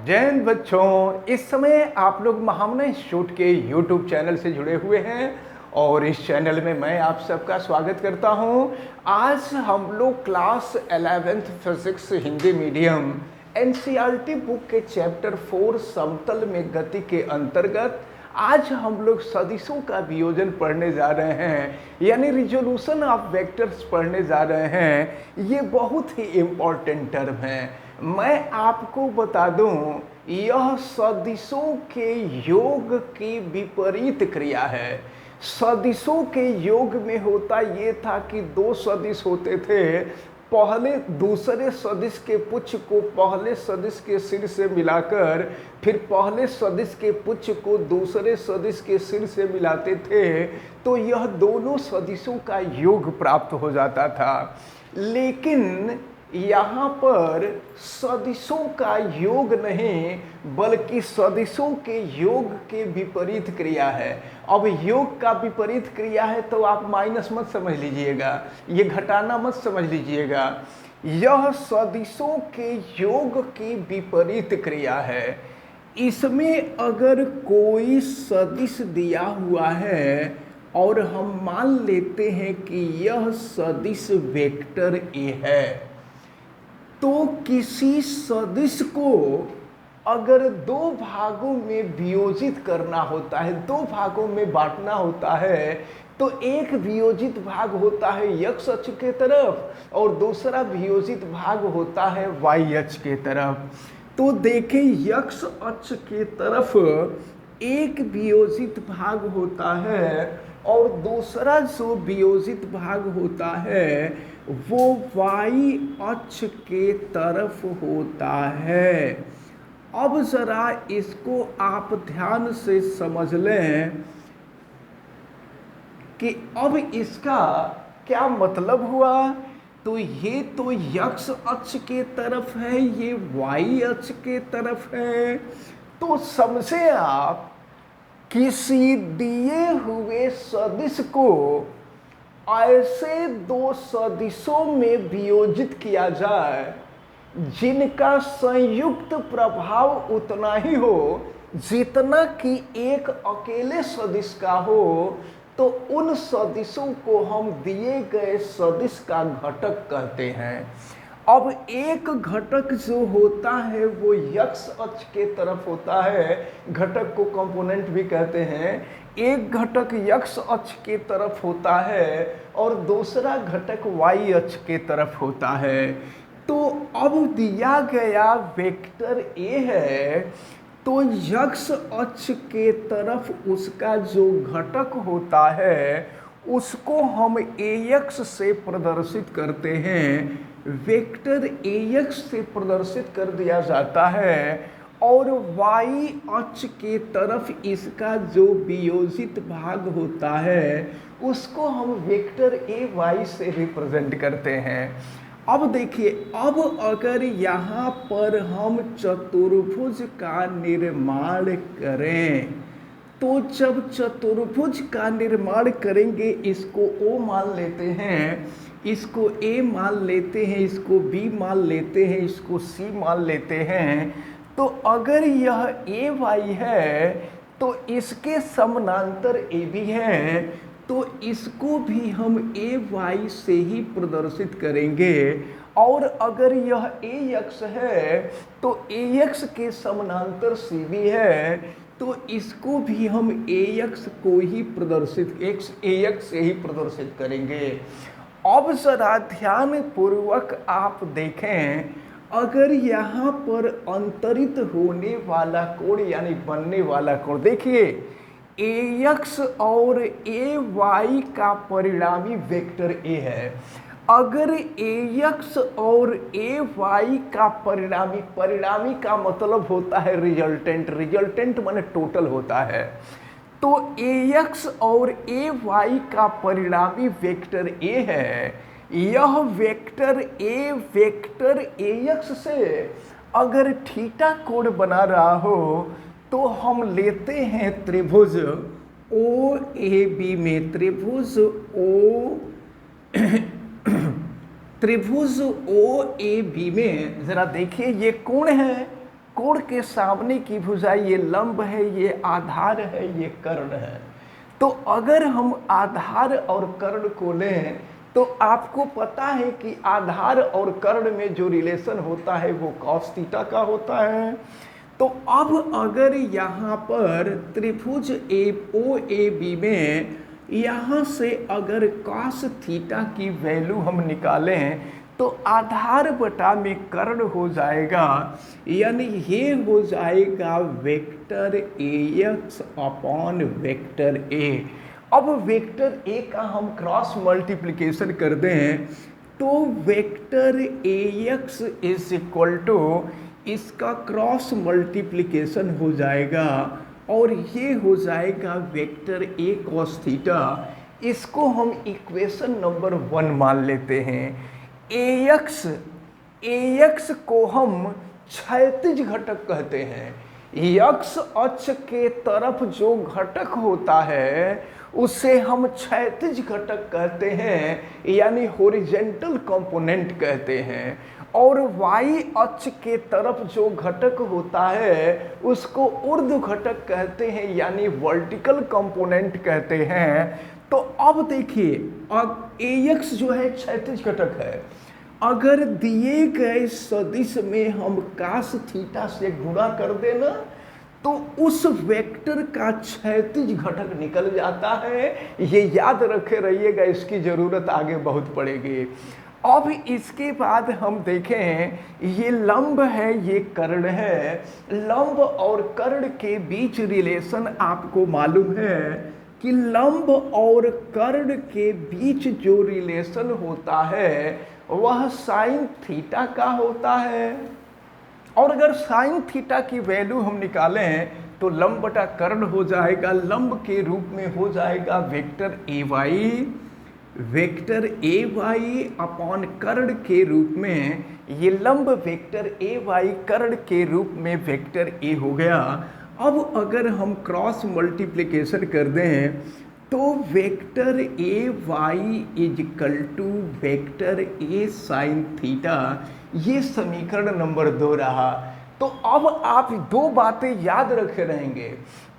जय हिंद बच्चों। इस समय आप लोग महामना इंस्टीट्यूट के YouTube चैनल से जुड़े हुए हैं और इस चैनल में मैं आप सबका स्वागत करता हूं। आज हम लोग class 11th physics Hindi medium NCERT book के चैप्टर 4 समतल में गति के अंतर्गत आज हम लोग सदिशों का वियोजन पढ़ने जा रहे हैं, यानी रिजोल्यूशन ऑफ वेक्टर्स पढ़ने जा रहे हैं। ये बहुत ही इम्पोर्टेंट टर्म है। मैं आपको बता दूं, यह सदिशों के योग की विपरीत क्रिया है। सदिशों के योग में होता ये था कि दो सदिश होते थे, पहले दूसरे सदिश के पुच्छ को पहले सदिश के सिर से मिलाकर फिर पहले सदिश के पुच्छ को दूसरे सदिश के सिर से मिलाते थे, तो यह दोनों सदिशों का योग प्राप्त हो जाता था। लेकिन यहाँ पर सदिशों का योग नहीं बल्कि सदिशों के योग के विपरीत क्रिया है। अब योग का विपरीत क्रिया है तो आप माइनस मत समझ लीजिएगा, ये घटाना मत समझ लीजिएगा। यह सदिशों के योग की विपरीत क्रिया है। इसमें अगर कोई सदिश दिया हुआ है और हम मान लेते हैं कि यह सदिश वेक्टर ए है, तो किसी सदिश को अगर दो भागों में वियोजित करना होता है, दो भागों में बांटना होता है, तो एक वियोजित भाग होता है x अक्ष के तरफ और दूसरा वियोजित भाग होता है y अक्ष के तरफ। तो देखें, x अक्ष के तरफ एक वियोजित भाग होता है और दूसरा जो वियोजित भाग होता है वो y अक्ष के तरफ होता है। अब जरा इसको आप ध्यान से समझ लें कि अब इसका क्या मतलब हुआ। तो ये तो x अक्ष के तरफ है, ये y अक्ष के तरफ है। तो समझे आप, किसी दिए हुए सदिश को ऐसे दो सदिशों में वियोजित किया जाए जिनका संयुक्त प्रभाव उतना ही हो जितना कि एक अकेले सदिश का हो, तो उन सदिशों को हम दिए गए सदिश का घटक कहते हैं। अब एक घटक जो होता है वो x अक्ष के तरफ होता है, घटक को कंपोनेंट भी कहते हैं। एक घटक x अक्ष के तरफ होता है और दूसरा घटक y अक्ष के तरफ होता है। तो अब दिया गया वेक्टर a है, तो x अक्ष के तरफ उसका जो घटक होता है उसको हम ax से प्रदर्शित करते हैं। वेक्टर ax से प्रदर्शित कर दिया जाता है और y अक्ष के तरफ इसका जो वियोजित भाग होता है उसको हम वेक्टर ay से रिप्रेजेंट करते हैं। अब देखिए, अब अगर यहाँ पर हम चतुर्भुज का निर्माण करें, तो जब चतुर्भुज का निर्माण करेंगे, इसको O मान लेते हैं, इसको A मान लेते हैं, इसको B मान लेते हैं, इसको C मान लेते हैं, तो अगर यह AY है तो इसके समानांतर AB है, तो इसको भी हम AY से ही प्रदर्शित करेंगे। और अगर यह AX है तो AX के समानांतर CB है, तो इसको भी हम AX को ही प्रदर्शित AX से ही प्रदर्शित करेंगे। अब जरा ध्यान पूर्वक आप देखें, अगर यहाँ पर अंतरित होने वाला कोण यानी बनने वाला कोण, देखिए AX और AY का परिणामी वेक्टर A है। अगर AX और AY का परिणामी का मतलब होता है रिजल्टेंट माने टोटल होता है। तो AX और AY का परिणामी वेक्टर A है। यह वेक्टर A वेक्टर AX से अगर थीटा कोण बना रहा हो तो हम लेते हैं त्रिभुज OAB में, त्रिभुज OAB में जरा देखिए, ये कोण है कोण के सामने की भुजा ये लंब है, ये आधार है, ये कर्ण है। तो अगर हम आधार और कर्ण को लें तो आपको पता है कि आधार और कर्ण में जो रिलेशन होता है वो कॉस थीटा का होता है। तो अब अगर यहाँ पर त्रिभुज ओ ए बी में यहाँ से अगर कॉस थीटा की वैल्यू हम निकालें तो आधार बटा में कर्ण हो जाएगा, यानी ये हो जाएगा vector a x upon vector A. अब वेक्टर ए का हम क्रॉस मल्टीप्लिकेशन कर दें तो vector a x is equal to इसका क्रॉस मल्टीप्लिकेशन हो जाएगा और ये हो जाएगा वेक्टर ए कॉस थीटा। इसको हम इक्वेशन नंबर 1 मान लेते हैं। ए एक्स को हम क्षैतिज घटक कहते हैं। एक्स अक्ष के तरफ जो घटक होता है उसे हम क्षैतिज घटक कहते हैं, यानी हॉरिजॉन्टल कंपोनेंट कहते हैं। और वाई अक्ष के तरफ जो घटक होता है उसको ऊर्ध्व घटक कहते हैं, यानी वर्टिकल कंपोनेंट कहते हैं। तो अब देखिए, अब ए एक्स जो है क्षैतिज घटक है। अगर दिए गए सदिश में हम कास थीटा से गुणा कर देना तो उस वेक्टर का क्षैतिज घटक निकल जाता है। ये याद रखे रहिएगा, इसकी जरूरत आगे बहुत पड़ेगी। अब इसके बाद हम देखें, ये लंब है, ये कर्ण है। लंब और कर्ण के बीच रिलेशन आपको मालूम है कि लंब और कर्ण के बीच जो रिलेशन होता है वह साइन थीटा का होता है। और अगर साइन थीटा की वैल्यू हम निकालें तो लंब बटा कर्ण हो जाएगा, लंब के रूप में हो जाएगा वेक्टर ए वाई अपॉन कर्ण के रूप में ये लंब वेक्टर ए वाई, कर्ण के रूप में वेक्टर ए हो गया। अब अगर हम क्रॉस मल्टीप्लिकेशन कर दें तो vector a y is equal to vector a sine theta, ये समीकरण नंबर 2 रहा। तो अब आप 2 बातें याद रखे रहेंगे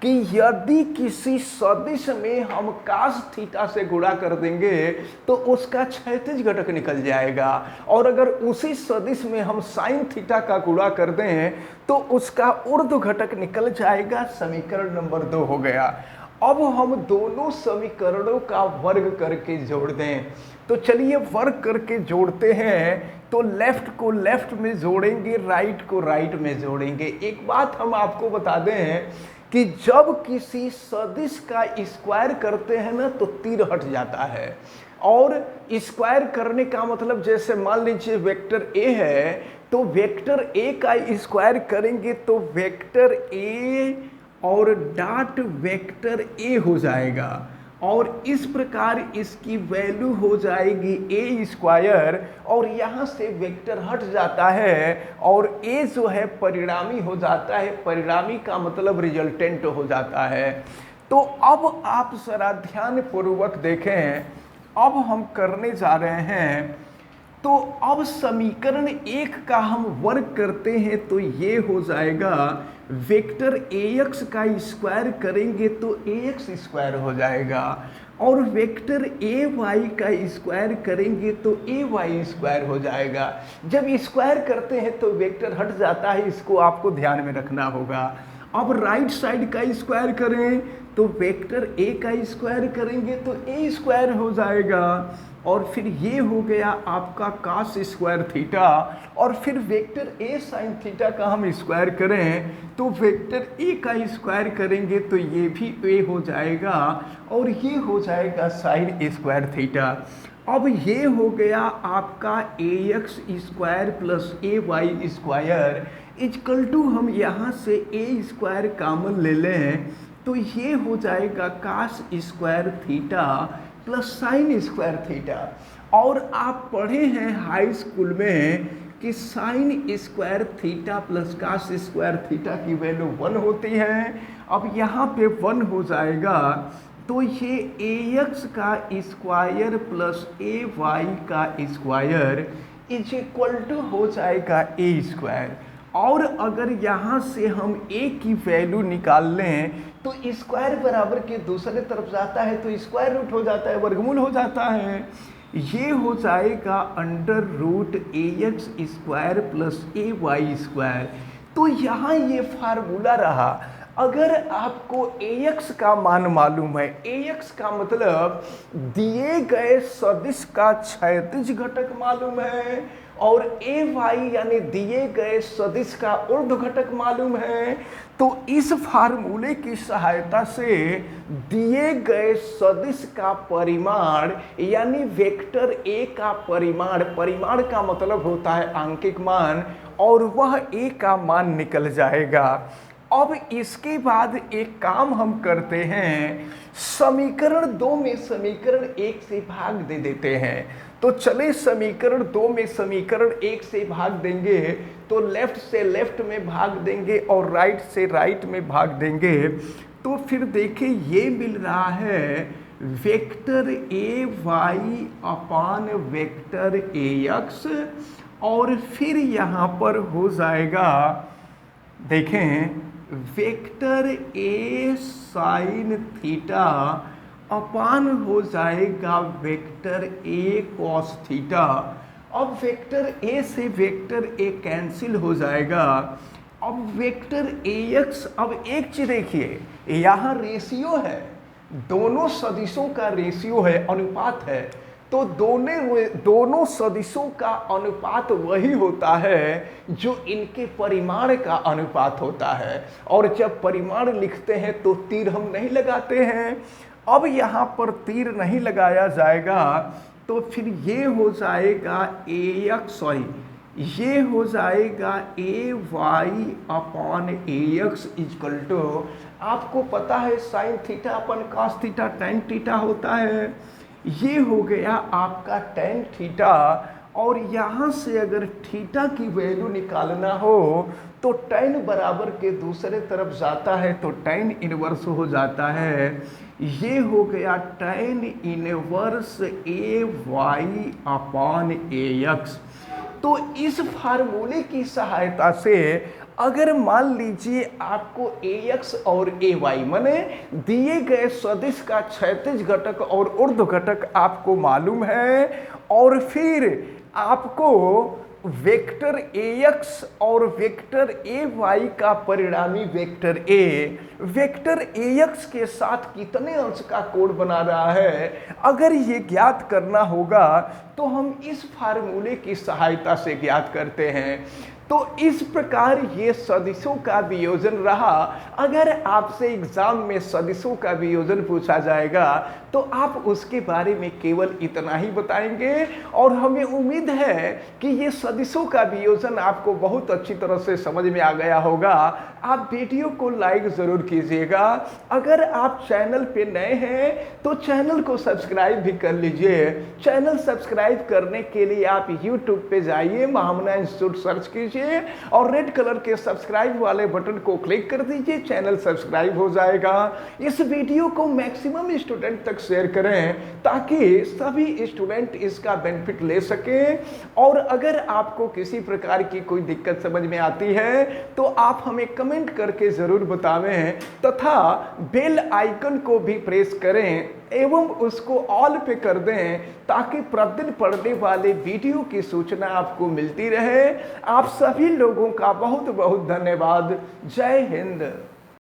कि यदि किसी सदिश में हम कास थीटा से गुणा कर देंगे तो उसका क्षैतिज घटक निकल जाएगा, और अगर उसी सदिश में हम साइन थीटा का गुणा कर दें तो उसका ऊर्ध्व घटक निकल जाएगा। समीकरण नंबर 2 हो गया। अब हम दोनों समीकरणों का वर्ग करके जोड़ दें, तो चलिए वर्ग करके जोड़ते हैं। तो लेफ्ट को लेफ्ट में जोड़ेंगे, राइट को राइट में जोड़ेंगे। एक बात हम आपको बता दें कि जब किसी सदिश का स्क्वायर करते हैं ना तो तीर हट जाता है। और स्क्वायर करने का मतलब, जैसे मान लीजिए वेक्टर ए है तो वेक्टर ए का स्क्वायर करेंगे तो वेक्टर ए और डॉट वेक्टर ए हो जाएगा, और इस प्रकार इसकी वैल्यू हो जाएगी ए स्क्वायर, और यहाँ से वेक्टर हट जाता है और ए जो है परिणामी हो जाता है। परिणामी का मतलब रिजल्टेंट हो जाता है। तो अब आप जरा ध्यान पूर्वक देखें, अब हम करने जा रहे हैं। तो अब समीकरण 1 का हम वर्ग करते हैं तो ये हो जाएगा वेक्टर ए एक्स का स्क्वायर करेंगे तो ए एक्स स्क्वायर हो जाएगा, और वेक्टर ए वाई का स्क्वायर करेंगे तो ए वाई स्क्वायर हो जाएगा। जब स्क्वायर करते हैं तो वेक्टर हट जाता है, इसको आपको ध्यान में रखना होगा। अब राइट साइड का स्क्वायर करें तो वेक्टर ए का स्क्वायर करेंगे तो ए स्क्वायर हो जाएगा, और फिर ये हो गया आपका कास स्क्वायर थीटा, और फिर वेक्टर ए साइन थीटा का हम स्क्वायर करें तो वेक्टर ए का स्क्वायर करेंगे तो ये भी ए हो जाएगा, और ये हो जाएगा साइन स्क्वायर थीटा। अब ये हो गया आपका a x square plus a y square equal to, हम यहाँ से ए स्क्वायर कॉमन ले लें तो ये हो जाएगा cos square theta plus sine square theta. और आप पढ़े हैं हाई स्कूल में कि sine square theta plus cos square theta की वैल्यू 1 होती है। अब यहाँ पे 1 हो जाएगा तो ये ए एक्स का स्क्वायर प्लस ए वाई का स्क्वायर इज इक्वल टू हो जाएगा ए स्क्वायर। और अगर यहाँ से हम a की वैल्यू निकाल लें तो स्क्वायर बराबर के दूसरे तरफ जाता है तो स्क्वायर रूट हो जाता है, वर्गमूल हो जाता है। ये हो जाएगा under root ax square plus ay²। तो यहाँ ये फार्मूला रहा। अगर आपको ax का मान मालूम है, ax का मतलब दिए गए सदिश का क्षैतिज घटक मालूम है, और ay यानी दिए गए सदिश का ऊर्ध्व घटक मालूम है, तो इस फार्मूले की सहायता से दिए गए सदिश का परिमाण यानी वेक्टर a का परिमाण, परिमाण का मतलब होता है आंकिक मान, और वह a का मान निकल जाएगा। अब इसके बाद एक काम हम करते हैं, समीकरण 2 में समीकरण 1 से भाग दे देते हैं। तो चले समीकरण 2 में समीकरण 1 से भाग देंगे तो लेफ्ट से लेफ्ट में भाग देंगे और राइट से राइट में भाग देंगे। तो फिर देखिए ये मिल रहा है vector a y upon vector a x, और फिर यहाँ पर हो जाएगा, देखें, vector a sine theta upon हो जाएगा वेक्टर ए कॉस थीटा। अब वेक्टर ए से वेक्टर ए कैंसिल हो जाएगा। अब वेक्टर ए एक्स, अब एक चीज देखिए, यहाँ रेशियो है, दोनों सदिशों का रेशियो है, अनुपात है। तो दोनों सदिशों का अनुपात वही होता है जो इनके परिमाण का अनुपात होता है, और जब परिमाण लिखते हैं तो तीर हम नहीं लगाते हैं। अब यहाँ पर तीर नहीं लगाया जाएगा तो फिर ये हो जाएगा ये हो जाएगा a y upon a x equal to, आपको पता है sine theta upon cos theta tan theta होता है। ये हो गया आपका टेन थीटा, और यहाँ से अगर थीटा की वैल्यू निकालना हो तो टेन बराबर के दूसरे तरफ जाता है तो टेन इनवर्स हो जाता है। ये हो गया tan inverse A y upon a x. तो इस फार्मूले की सहायता से अगर मान लीजिए आपको ax और ay माने दिए गए सदिश का क्षैतिज घटक और ऊर्ध्व घटक आपको मालूम है, और फिर आपको वेक्टर ax और वेक्टर ay का परिणामी वेक्टर ax के साथ कितने अंश का कोण बना रहा है, अगर ये ज्ञात करना होगा तो हम इस फार्मूले की सहायता से ज्ञात करते हैं। तो इस प्रकार ये सदिशों का वियोजन रहा। अगर आपसे एग्जाम में सदिशों का वियोजन पूछा जाएगा तो आप उसके बारे में केवल इतना ही बताएंगे, और हमें उम्मीद है कि ये सदिशों का वियोजन आपको बहुत अच्छी तरह से समझ में आ गया होगा। आप वीडियो को लाइक ज़रूर कीजिएगा। अगर आप चैनल पे नए हैं तो चैनल को सब्सक्राइब भी कर लीजिए। चैनल सब्सक्राइब करने के लिए आप यूट्यूब पे जाइए, महामना इंस्टीट्यूट सर्च कीजिए और रेड कलर के सब्सक्राइब वाले बटन को क्लिक कर दीजिए, चैनल सब्सक्राइब हो जाएगा। इस वीडियो को मैक्सिमम स्टूडेंट तक शेयर करें ताकि सभी स्टूडेंट इसका बेनिफिट ले सकें। और अगर आपको किसी प्रकार की कोई दिक्कत समझ में आती है तो आप हमें कमेंट करके ज़रूर बतावें, तथा बेल आइकन को भी प्रेस करें एवं उसको ऑल पे कर दें ताकि प्रतिदिन पढ़ने वाले वीडियो की सूचना आपको मिलती रहे। आप सभी लोगों का बहुत बहुत धन्यवाद। जय हिंद।